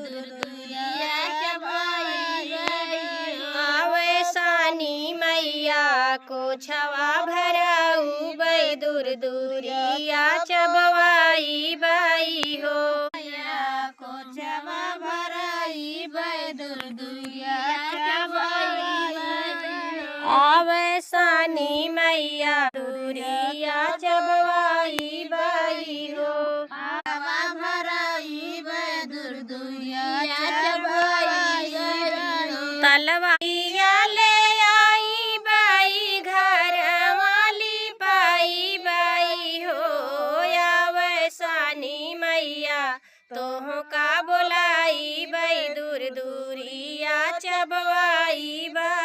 दुरिया चबाई आवे सानी मैया को छवा भराऊ बई दूर दूरिया चबवाई बाई हो। को चबा भराई दुरिया चबाई आवे सानी मैया दूरिया चबवाई बाई हो। चबा भराई दुरिया चबाई तलवाइया ले आई बाई घर वाली पाई बाई हो। आवे सानी मैया तोह का बोलाई बाई दूर दूरिया चबवाई बाई।